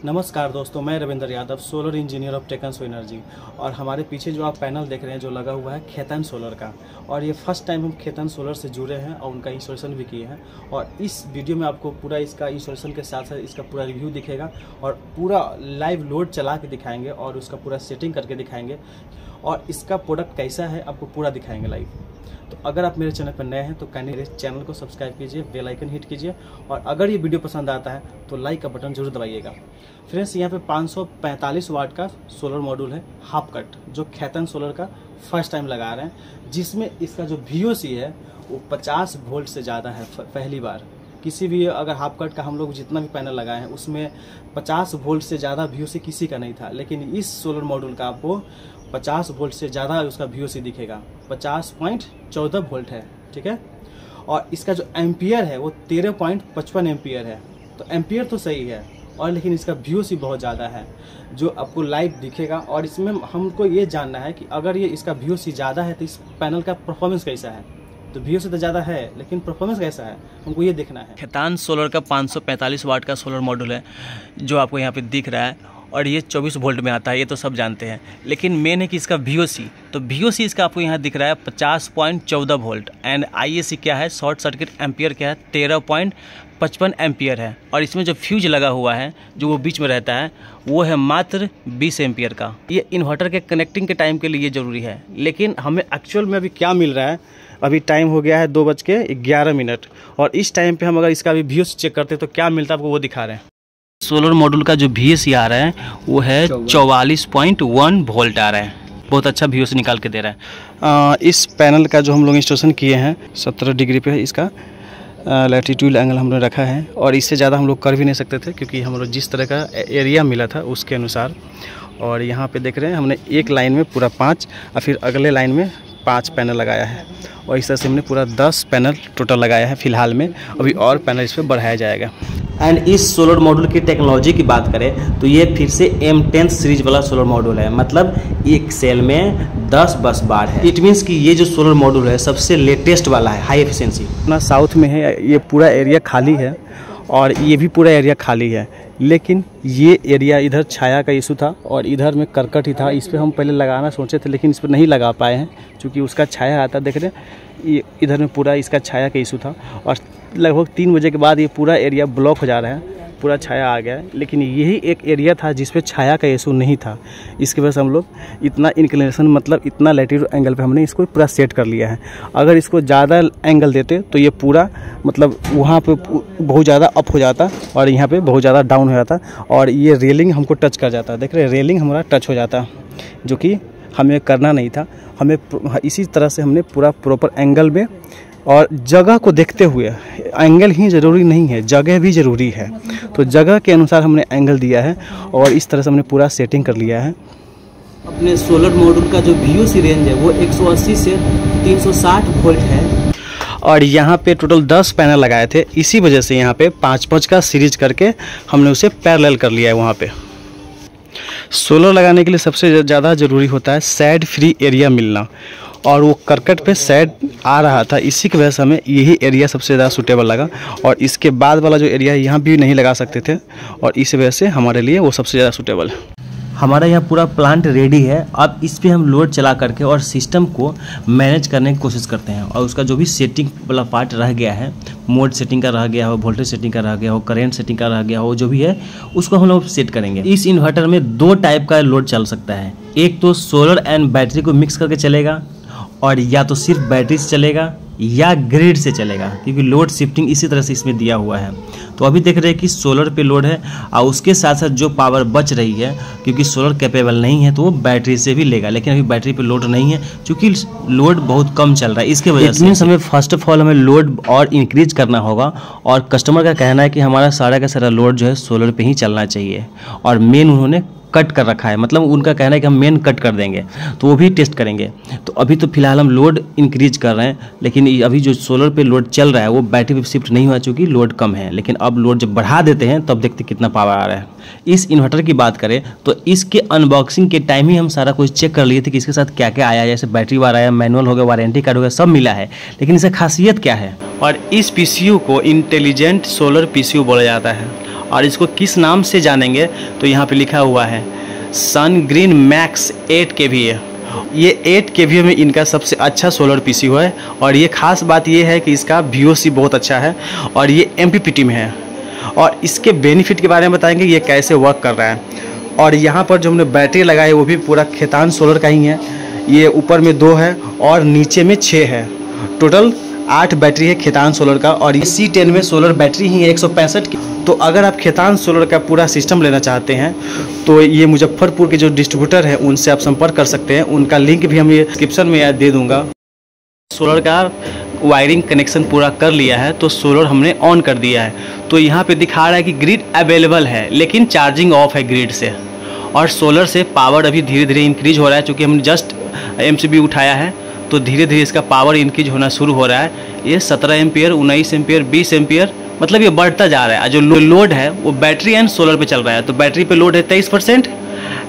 नमस्कार दोस्तों, मैं Ravindra Yadav, solar engineer of taken so energy. और हमारे पीछे जो आप पैनल देख रहे हैं जो लगा हुआ है खेतन सोलर का, और ये फर्स्ट टाइम हम खेतन सोलर से जुड़े हैं और उनका इंस्टॉलेशन भी किए हैं। और इस वीडियो में आपको पूरा इसका इंस्टॉलेशन के साथ साथ इसका पूरा रिव्यू दिखेगा और पूरा लाइव लोड चला के दिखाएंगे और उसका पूरा सेटिंग करके दिखाएंगे और इसका प्रोडक्ट कैसा है आपको पूरा दिखाएंगे लाइव। तो अगर आप मेरे चैनल पर नए हैं तो काइंडली मेरे चैनल को सब्सक्राइब कीजिए, बेल आइकन हिट कीजिए और अगर ये वीडियो पसंद आता है तो लाइक का बटन जरूर दबाइएगा। फ्रेंड्स, यहाँ पे 545 वाट का सोलर मॉड्यूल है हाफ कट, जो खेतन सोलर का फर्स्ट टाइम लगा रहे हैं, जिसमें इसका जो VOC है वो 50 वोल्ट से ज़्यादा है। पहली बार किसी भी अगर हाफ कट का हम लोग जितना भी पैनल लगाए हैं उसमें 50 वोल्ट से ज़्यादा VOC किसी का नहीं था, लेकिन इस सोलर मॉड्यूल का आपको 50 वोल्ट से ज़्यादा उसका VOC दिखेगा। 50.14 वोल्ट है, ठीक है। और इसका जो एम्पियर है वो 13.55 एम्पियर है। तो एम्पियर तो सही है और लेकिन इसका VOC बहुत ज़्यादा है जो आपको लाइव दिखेगा। और इसमें हमको ये जानना है कि अगर ये इसका VOC ज़्यादा है तो इस पैनल का परफॉर्मेंस कैसा है। तो VOC तो ज़्यादा है लेकिन परफॉर्मेंस कैसा है हमको ये देखना है। खेतान सोलर का 545 वाट का सोलर मॉड्यूल है जो आपको यहाँ पे दिख रहा है और ये 24 वोल्ट में आता है, ये तो सब जानते हैं। लेकिन मेन है कि इसका VOC, तो VOC इसका आपको यहाँ दिख रहा है 50.14 वोल्ट एंड ISC क्या है, शॉर्ट सर्किट एम्पियर क्या है, 13.55 एम्पियर है। और इसमें जो फ्यूज लगा हुआ है जो वो बीच में रहता है वो है मात्र 20 एम्पियर का। ये इन्वर्टर के कनेक्टिंग के टाइम के लिए ज़रूरी है, लेकिन हमें एक्चुअल में अभी क्या मिल रहा है, अभी टाइम हो गया है 2:11 और इस टाइम पे हम अगर इसका भी VOC चेक करते हैं तो क्या मिलता है आपको वो दिखा रहे हैं। सोलर मॉड्यूल का जो VOC आ रहा है वो है 44.1 वोल्ट आ रहा है। बहुत अच्छा VOC निकाल के दे रहा है। इस पैनल का जो हम लोग इंस्टॉलेशन किए हैं 17 डिग्री पे है इसका लैटिट्यूड एंगल हमने रखा है और इससे ज़्यादा हम लोग कर भी नहीं सकते थे क्योंकि हम लोग जिस तरह का एरिया मिला था उसके अनुसार। और यहाँ पे देख रहे हैं हमने एक लाइन में पूरा 5 और फिर अगले लाइन में 5 पैनल लगाया है और इस तरह से हमने पूरा 10 पैनल टोटल लगाया है फिलहाल में। अभी और पैनल इस पर बढ़ाया जाएगा। एंड इस सोलर मॉड्यूल की टेक्नोलॉजी की बात करें तो ये फिर से M10 सीरीज वाला सोलर मॉड्यूल है, मतलब एक सेल में 10 बस बार है। इट मीन्स कि ये जो सोलर मॉड्यूल है सबसे लेटेस्ट वाला है, हाई एफिशिएंसी। अपना साउथ में है, ये पूरा एरिया खाली है और ये भी पूरा एरिया खाली है, लेकिन ये एरिया इधर छाया का इशू था और इधर में करकट ही था। इस पर हम पहले लगाना सोचे थे लेकिन इस पर नहीं लगा पाए हैं क्योंकि उसका छाया आता, देख रहे हैं ये इधर में पूरा इसका छाया का इशू था। और लगभग 3 बजे के बाद ये पूरा एरिया ब्लॉक हो जा रहा है, पूरा छाया आ गया है। लेकिन यही एक एरिया था जिस पे छाया का इशू नहीं था, इसकी वजह से हम लोग इतना इंक्लिनेशन मतलब इतना लैटिट्यूड एंगल पे हमने इसको पूरा सेट कर लिया है। अगर इसको ज़्यादा एंगल देते तो ये पूरा मतलब वहाँ पे बहुत ज़्यादा अप हो जाता और यहाँ पे बहुत ज़्यादा डाउन हो जाता और ये रेलिंग हमको टच कर जाता। देख रहे रेलिंग हमारा टच हो जाता, जो कि हमें करना नहीं था। हमें इसी तरह से हमने पूरा प्रॉपर एंगल में और जगह को देखते हुए, एंगल ही ज़रूरी नहीं है, जगह भी ज़रूरी है, तो जगह के अनुसार हमने एंगल दिया है और इस तरह से हमने पूरा सेटिंग कर लिया है। अपने सोलर मॉड्यूल का जो VOC रेंज है वो 180 से 360 वोल्ट है और यहाँ पे टोटल 10 पैनल लगाए थे, इसी वजह से यहाँ पे 5-5 का सीरीज करके हमने उसे पैरेलल कर लिया है। वहाँ पे सोलर लगाने के लिए सबसे ज़्यादा ज़रूरी होता है सैड फ्री एरिया मिलना, और वो करकट पे सैड आ रहा था, इसी की वजह से हमें यही एरिया सबसे ज़्यादा सूटेबल लगा। और इसके बाद वाला जो एरिया है यहाँ भी नहीं लगा सकते थे और इस वजह से हमारे लिए वो सबसे ज़्यादा सूटेबल है। हमारा यहाँ पूरा प्लांट रेडी है। अब इस पे हम लोड चला करके और सिस्टम को मैनेज करने की कोशिश करते हैं और उसका जो भी सेटिंग वाला पार्ट रह गया है, मोड सेटिंग का रह गया हो, वोल्टेज सेटिंग का रह गया हो, करंट सेटिंग का रह गया हो, जो भी है उसको हम लोग सेट करेंगे। इस इन्वर्टर में 2 टाइप का लोड चल सकता है, एक तो सोलर एंड बैटरी को मिक्स करके चलेगा और या तो सिर्फ बैटरी से चलेगा या ग्रिड से चलेगा, क्योंकि लोड शिफ्टिंग इसी तरह से इसमें दिया हुआ है। तो अभी देख रहे हैं कि सोलर पे लोड है और उसके साथ साथ जो पावर बच रही है, क्योंकि सोलर कैपेबल नहीं है तो वो बैटरी से भी लेगा, लेकिन अभी बैटरी पे लोड नहीं है क्योंकि लोड बहुत कम चल रहा है। इसके वजह से हमें फर्स्ट ऑफ ऑल हमें लोड और इंक्रीज करना होगा और कस्टमर का कहना है कि हमारा सारा का सारा लोड जो है सोलर पे ही चलना चाहिए और मेन उन्होंने कट कर रखा है, मतलब उनका कहना है कि हम मेन कट कर देंगे, तो वो भी टेस्ट करेंगे। तो अभी तो फिलहाल हम लोड इंक्रीज कर रहे हैं, लेकिन अभी जो सोलर पे लोड चल रहा है वो बैटरी पे शिफ्ट नहीं हुआ चूँकि लोड कम है। लेकिन अब लोड जब बढ़ा देते हैं तब देखते कितना पावर आ रहा है। इस इन्वर्टर की बात करें तो इसके अनबॉक्सिंग के टाइम ही हम सारा कुछ चेक कर लिए थे कि इसके साथ क्या क्या आया है, जैसे बैटरी वार आया, मैनुअल हो गया, वारंटी कार्ड हो गया, सब मिला है। लेकिन इसका खासियत क्या है, और इस PCU को इंटेलिजेंट सोलर PCU बोला जाता है और इसको किस नाम से जानेंगे तो यहाँ पे लिखा हुआ है सन ग्रीन मैक्स 8 kVA। ये 8 kVA में इनका सबसे अच्छा सोलर पीसी हुआ है और ये खास बात ये है कि इसका VOC बहुत अच्छा है और ये MPPT में है। और इसके बेनिफिट के बारे में बताएंगे ये कैसे वर्क कर रहा है। और यहाँ पर जो हमने बैटरी लगाई है वो भी पूरा खेतान सोलर का ही है। ये ऊपर में 2 है और नीचे में 6 है। टोटल 8 बैटरी है खेतान सोलर का और ये C10 में सोलर बैटरी ही है 165 की। तो अगर आप खेतान सोलर का पूरा सिस्टम लेना चाहते हैं तो ये मुजफ्फरपुर के जो डिस्ट्रीब्यूटर है उनसे आप संपर्क कर सकते हैं। उनका लिंक भी हम ये डिस्क्रिप्शन में दे दूँगा। सोलर का वायरिंग कनेक्शन पूरा कर लिया है तो सोलर हमने ऑन कर दिया है। तो यहाँ पे दिखा रहा है कि ग्रिड अवेलेबल है लेकिन चार्जिंग ऑफ है ग्रिड से। और सोलर से पावर अभी धीरे धीरे इंक्रीज हो रहा है क्योंकि हमने जस्ट MCB उठाया है तो धीरे धीरे इसका पावर इंक्रीज होना शुरू हो रहा है। ये 17 एम्पियर, 19 एम्पियर, 20 एम्पियर मतलब ये बढ़ता जा रहा है। जो लोड है वो बैटरी एंड सोलर पे चल रहा है। तो बैटरी पे लोड है 23%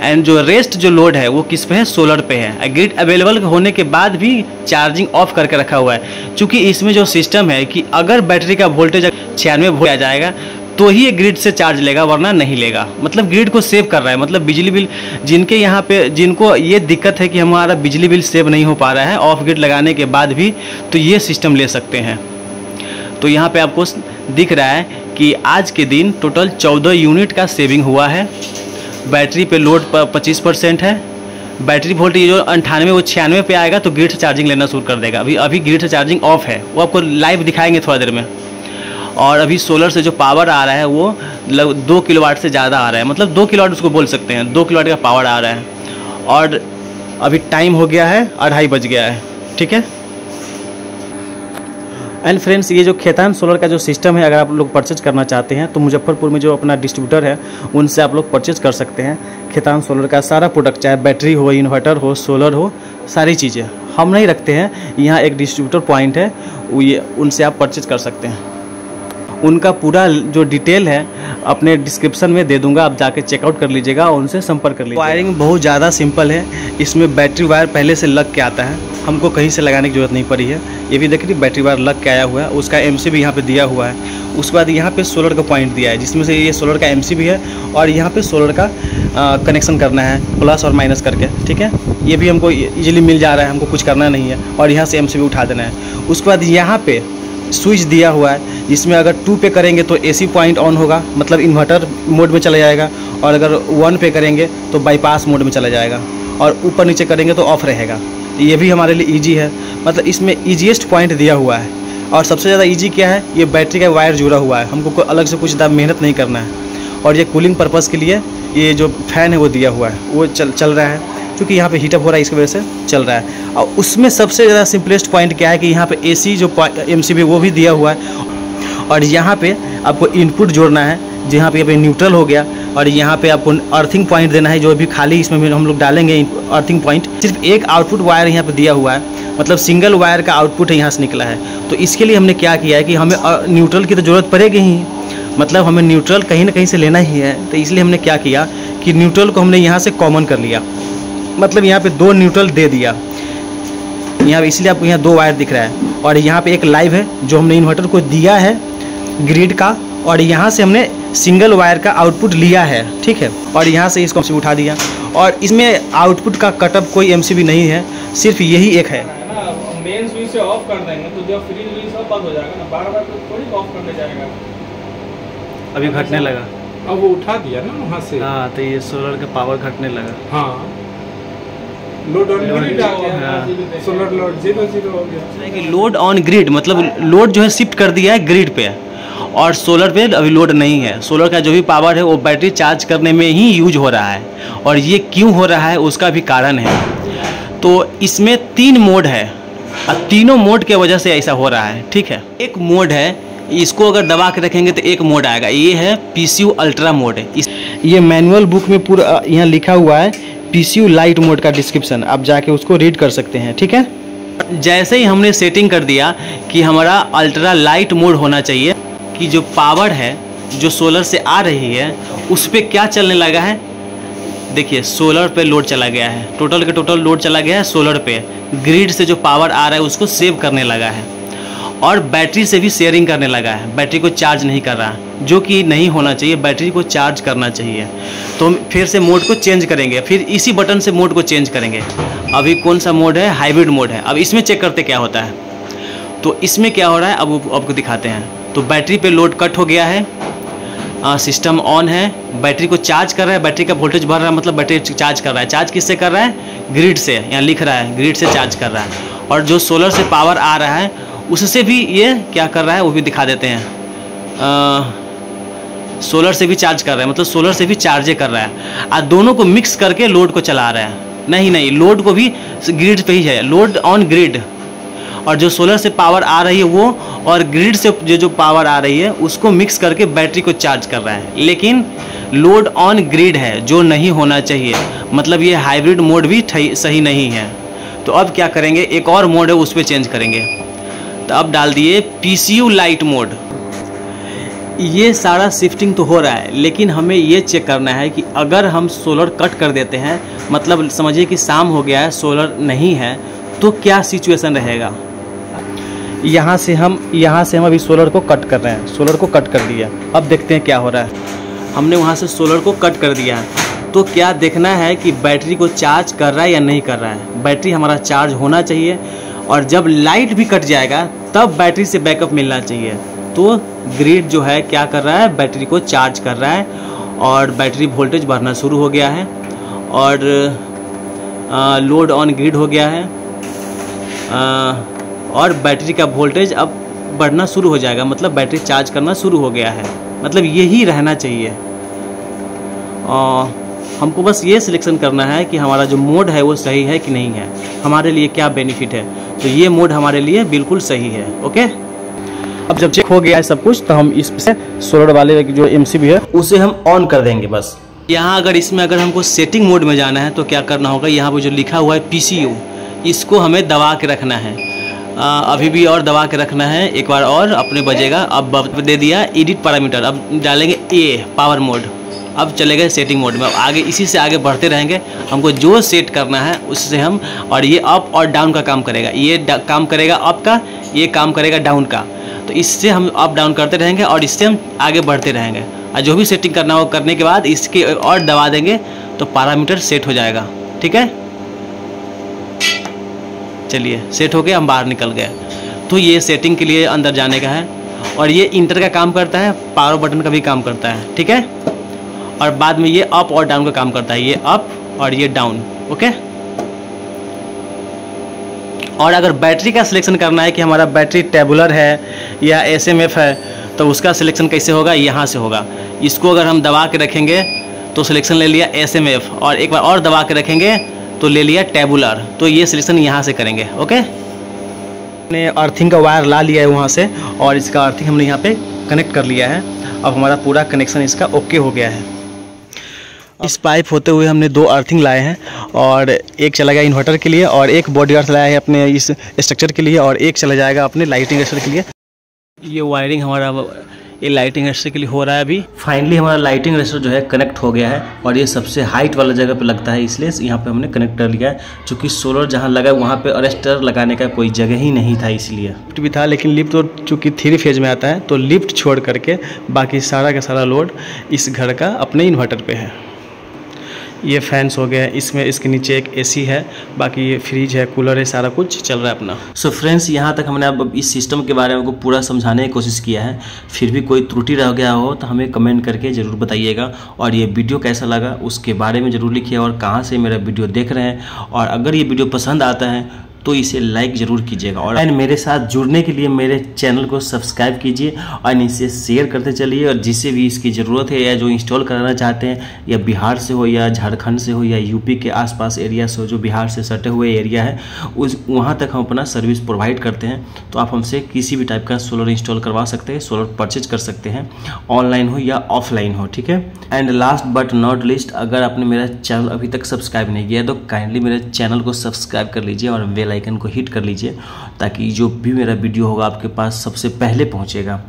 एंड जो रेस्ट जो लोड है वो किस पे है, सोलर पे है। ग्रिड अवेलेबल होने के बाद भी चार्जिंग ऑफ करके रखा हुआ है क्योंकि इसमें जो सिस्टम है कि अगर बैटरी का वोल्टेज 96 वोल्ट आ जाएगा तो ही ये ग्रिड से चार्ज लेगा वरना नहीं लेगा। मतलब ग्रिड को सेव कर रहा है। मतलब बिजली बिल जिनके यहाँ पे जिनको ये दिक्कत है कि हमारा बिजली बिल सेव नहीं हो पा रहा है ऑफ ग्रिड लगाने के बाद भी तो ये सिस्टम ले सकते हैं। तो यहाँ पे आपको दिख रहा है कि आज के दिन टोटल 14 यूनिट का सेविंग हुआ है। बैटरी पे लोड 25% है। बैटरी वोल्टेज जो 98 वो 96 पे आएगा तो ग्रिड से चार्जिंग लेना शुरू कर देगा। अभी ग्रिड से चार्जिंग ऑफ है, वो आपको लाइव दिखाएंगे थोड़ा देर में। और अभी सोलर से जो पावर आ रहा है वो 2 किलोवाट से ज़्यादा आ रहा है। मतलब 2 किलोवाट उसको बोल सकते हैं, 2 किलोवाट का पावर आ रहा है। और अभी टाइम हो गया है 2:30 बज गया है। ठीक है। एंड फ्रेंड्स, ये जो खेतान सोलर का जो सिस्टम है अगर आप लोग परचेज करना चाहते हैं तो मुजफ्फरपुर में जो अपना डिस्ट्रीब्यूटर है उनसे आप लोग परचेज कर सकते हैं। खेतान सोलर का सारा प्रोडक्ट, चाहे बैटरी हो, इन्वर्टर हो, सोलर हो, सारी चीज़ें हम नहीं रखते हैं। यहाँ एक डिस्ट्रीब्यूटर पॉइंट है, ये उनसे आप परचेज कर सकते हैं। उनका पूरा जो डिटेल है अपने डिस्क्रिप्शन में दे दूंगा, आप जाके चेकआउट कर लीजिएगा और उनसे संपर्क कर लीजिएगा। वायरिंग बहुत ज़्यादा सिंपल है। इसमें बैटरी वायर पहले से लग के आता है, हमको कहीं से लगाने की ज़रूरत नहीं पड़ी है। ये भी देखिए बैटरी वायर लग के आया हुआ है, उसका MCB यहाँ पे दिया हुआ है। उसके बाद यहाँ पे सोलर का पॉइंट दिया है जिसमें से ये सोलर का MCB है और यहाँ पे सोलर का कनेक्शन करना है प्लस और माइनस करके। ठीक है, ये भी हमको ईजिली मिल जा रहा है, हमको कुछ करना नहीं है। और यहाँ से MCB उठा देना है। उसके बाद यहाँ पे स्विच दिया हुआ है जिसमें अगर 2 पे करेंगे तो AC पॉइंट ऑन होगा, मतलब इन्वर्टर मोड में चला जाएगा। और अगर 1 पे करेंगे तो बाईपास मोड में चला जाएगा और ऊपर नीचे करेंगे तो ऑफ रहेगा। ये भी हमारे लिए ईजी है, मतलब इसमें ईजीएस्ट पॉइंट दिया हुआ है। और सबसे ज़्यादा ईजी क्या है, ये बैटरी का वायर जुड़ा हुआ है, हमको कोई अलग से कुछ ज़्यादा मेहनत नहीं करना है। और ये कूलिंग पर्पज़ के लिए ये जो फ़ैन है वो दिया हुआ है, वो चल रहा है क्योंकि यहाँ पे हीटअप हो रहा है, इसकी वजह से चल रहा है। और उसमें सबसे ज़्यादा सिंपलेस्ट पॉइंट क्या है कि यहाँ पे AC जो MCB वो भी दिया हुआ है। और यहाँ पे आपको इनपुट जोड़ना है, जहाँ पे न्यूट्रल हो गया। और यहाँ पे आपको अर्थिंग पॉइंट देना है, जो भी खाली इसमें हम लोग डालेंगे अर्थिंग पॉइंट। सिर्फ एक आउटपुट वायर यहाँ पे दिया हुआ है, मतलब सिंगल वायर का आउटपुट यहाँ से निकला है। तो इसके लिए हमने क्या किया है कि हमें न्यूट्रल की तो ज़रूरत पड़ेगी ही, मतलब हमें न्यूट्रल कहीं ना कहीं से लेना ही है। तो इसलिए हमने क्या किया कि न्यूट्रल को हमने यहाँ से कॉमन कर लिया, मतलब यहाँ पे 2 न्यूट्रल दे दिया यहाँ, इसलिए आपको यहाँ 2 वायर दिख रहा है। और यहाँ पे एक लाइव है जो हमने इन्वर्टर को दिया है ग्रिड का, और यहाँ से हमने सिंगल वायर का आउटपुट लिया है। ठीक है, और यहाँ से इसको उठा दिया। और इसमें आउटपुट का कटअप कोई MCB नहीं है, सिर्फ यही एक है। मेन स्विच से ऑफ कर देंगे तो जब फ्रीज व्रीज सब बंद हो जाएगा ना, बार-बार तो थोड़ी ऑफ करने जाएगा। अभी घटने लगा, अब वो उठा दिया ना वहाँ से। हाँ, तो ये सोलर का पावर घटने लगा। हाँ, लोड ऑन ग्रिड आ गया, सोलर लोड 0 हो गया। कि लोड ऑन ग्रिड मतलब लोड जो है शिफ्ट कर दिया है ग्रिड पे, और सोलर पे अभी लोड नहीं है। सोलर का जो भी पावर है वो बैटरी चार्ज करने में ही यूज हो रहा है। और ये क्यों हो रहा है उसका भी कारण है। तो इसमें 3 मोड है और तीनों मोड के वजह से ऐसा हो रहा है। ठीक है, एक मोड है, इसको अगर दबा के रखेंगे तो एक मोड आएगा, ये है PCU अल्ट्रा मोड है। ये मैनुअल बुक में पूरा यहाँ लिखा हुआ है PCU लाइट मोड का डिस्क्रिप्शन, आप जाके उसको रीड कर सकते हैं। ठीक है, जैसे ही हमने सेटिंग कर दिया कि हमारा अल्ट्रा लाइट मोड होना चाहिए, कि जो पावर है जो सोलर से आ रही है उस पर क्या चलने लगा है, देखिए सोलर पे लोड चला गया है, टोटल के टोटल लोड चला गया है सोलर पे। ग्रिड से जो पावर आ रहा है उसको सेव करने लगा है। और बैटरी से भी शेयरिंग करने लगा है, बैटरी को चार्ज नहीं कर रहा है, जो कि नहीं होना चाहिए। बैटरी को चार्ज करना चाहिए। तो हम फिर से मोड को चेंज करेंगे, फिर इसी बटन से मोड को चेंज करेंगे। अभी कौन सा मोड है? हाइब्रिड मोड है। अब इसमें चेक करते क्या होता है। तो इसमें क्या हो रहा है अब आपको दिखाते हैं। तो बैटरी पे लोड कट हो गया है, सिस्टम ऑन है, बैटरी को चार्ज कर रहा है, बैटरी का वोल्टेज बढ़ रहा है, मतलब बैटरी चार्ज कर रहा है। चार्ज किससे कर रहा है? ग्रिड से, यहाँ लिख रहा है ग्रिड से चार्ज कर रहा है। और जो सोलर से पावर आ रहा है उससे भी ये क्या कर रहा है वो भी दिखा देते हैं। सोलर से भी चार्ज कर रहा है, मतलब सोलर से भी चार्जे कर रहा है। और दोनों को मिक्स करके लोड को चला रहा है। नहीं, लोड को भी ग्रिड पे ही है, लोड ऑन ग्रिड। और जो सोलर से पावर आ रही है वो, और ग्रिड से जो पावर आ रही है उसको मिक्स करके बैटरी को चार्ज कर रहा है। लेकिन लोड ऑन ग्रिड है, जो नहीं होना चाहिए। मतलब ये हाइब्रिड मोड भी सही नहीं है। तो अब क्या करेंगे, एक और मोड है उस पर चेंज करेंगे। तो अब डाल दिए PCU लाइट मोड। ये सारा शिफ्टिंग तो हो रहा है, लेकिन हमें ये चेक करना है कि अगर हम सोलर कट कर देते हैं, मतलब समझिए कि शाम हो गया है, सोलर नहीं है, तो क्या सिचुएशन रहेगा। यहाँ से हम अभी सोलर को कट कर रहे हैं, सोलर को कट कर दिया। अब देखते हैं क्या हो रहा है। हमने वहाँ से सोलर को कट कर दिया है, तो क्या देखना है कि बैटरी को चार्ज कर रहा है या नहीं कर रहा है। बैटरी हमारा चार्ज होना चाहिए, और जब लाइट भी कट जाएगा तब बैटरी से बैकअप मिलना चाहिए। तो ग्रिड जो है क्या कर रहा है, बैटरी को चार्ज कर रहा है, और बैटरी वोल्टेज बढ़ना शुरू हो गया है, और लोड ऑन ग्रिड हो गया है, और बैटरी का वोल्टेज अब बढ़ना शुरू हो जाएगा, मतलब बैटरी चार्ज करना शुरू हो गया है। मतलब यही रहना चाहिए। हमको बस ये सिलेक्शन करना है कि हमारा जो मोड है वो सही है कि नहीं है, हमारे लिए क्या बेनिफिट है। तो ये मोड हमारे लिए बिल्कुल सही है। ओके, अब जब चेक हो गया है सब कुछ, तो हम इससे सोलर वाले जो MCB है उसे हम ऑन कर देंगे बस। यहाँ अगर हमको सेटिंग मोड में जाना है तो क्या करना होगा, यहाँ पर जो लिखा हुआ है PCU, इसको हमें दबा के रखना है। अभी भी और दबा के रखना है, एक बार और अपने बजेगा। अब दे दिया एडिट पैरामीटर, अब डालेंगे A पावर मोड। अब चले गए सेटिंग मोड में। अब आगे इसी से आगे बढ़ते रहेंगे। हमको जो सेट करना है उससे हम, और ये अप और डाउन का काम करेगा। ये काम करेगा अप का, ये काम करेगा डाउन का। तो इससे हम अप डाउन करते रहेंगे और इससे हम आगे बढ़ते रहेंगे। और जो भी सेटिंग करना हो करने के बाद इसके और दबा देंगे तो पैरामीटर सेट हो जाएगा। ठीक है, चलिए सेट हो गया, हम बाहर निकल गए। तो ये सेटिंग के लिए अंदर जाने का है, और ये इंटर का काम करता है, पावर बटन का भी काम करता है। ठीक है, और बाद में ये अप और डाउन का काम करता है, ये अप और ये डाउन। ओके, और अगर बैटरी का सिलेक्शन करना है कि हमारा बैटरी टेबुलर है या SMF है, तो उसका सिलेक्शन कैसे होगा, यहाँ से होगा। इसको अगर हम दबा के रखेंगे तो सिलेक्शन ले लिया SMF, और एक बार और दबा के रखेंगे तो ले लिया टेबुलर। तो ये सिलेक्शन यहाँ से करेंगे। ओके, हमने अर्थिंग का वायर ला लिया है वहाँ से, और इसका अर्थिंग हमने यहाँ पे कनेक्ट कर लिया है। अब हमारा पूरा कनेक्शन इसका ओके हो गया है। इस पाइप होते हुए हमने 2 अर्थिंग लाए हैं, और एक चला गया इन्वर्टर के लिए, और एक बॉडी अर्थ लाया है अपने इस स्ट्रक्चर के लिए, और एक चला जाएगा अपने लाइटिंग स्ट्रक्चर के लिए। ये वायरिंग हमारा ये लाइटिंग रजिस्टर के लिए हो रहा है। अभी फाइनली हमारा लाइटिंग रजिस्टर जो है कनेक्ट हो गया है, और ये सबसे हाइट वाला जगह पे लगता है, इसलिए यहाँ पे हमने कनेक्ट कर लिया है। क्योंकि सोलर जहाँ लगा वहाँ पे अरेस्टर लगाने का कोई जगह ही नहीं था, इसलिए लिफ्ट भी था। लेकिन लिफ्ट तो चूँकि 3 फेज में आता है, तो लिफ्ट छोड़ करके बाकी सारा का सारा लोड इस घर का अपने इन्वर्टर पे है। ये फैंस हो गया, इसमें इसके नीचे एक AC है, बाकी ये फ्रिज है, कूलर है, सारा कुछ चल रहा है अपना। सो फ्रेंड्स, यहाँ तक हमने अब इस सिस्टम के बारे में आपको पूरा समझाने की कोशिश किया है। फिर भी कोई त्रुटि रह गया हो तो हमें कमेंट करके ज़रूर बताइएगा, और ये वीडियो कैसा लगा उसके बारे में ज़रूर लिखिए, और कहाँ से मेरा वीडियो देख रहे हैं। और अगर ये वीडियो पसंद आता है तो इसे लाइक ज़रूर कीजिएगा, और मेरे साथ जुड़ने के लिए मेरे चैनल को सब्सक्राइब कीजिए, और इसे शेयर करते चलिए। और जिसे भी इसकी ज़रूरत है या जो इंस्टॉल कराना चाहते हैं, या बिहार से हो या झारखंड से हो या यूपी के आसपास एरिया से हो, जो बिहार से सटे हुए एरिया है, उस वहाँ तक हम अपना सर्विस प्रोवाइड करते हैं। तो आप हमसे किसी भी टाइप का सोलर इंस्टॉल करवा सकते हैं, सोलर परचेज कर सकते हैं, ऑनलाइन हो या ऑफलाइन हो। ठीक है, and last but not list, अगर आपने मेरा चैनल अभी तक सब्सक्राइब नहीं किया है तो काइंडली मेरे चैनल को सब्सक्राइब कर लीजिए, और बेल आइकन को हिट कर लीजिए, ताकि जो भी मेरा वीडियो होगा आपके पास सबसे पहले पहुंचेगा।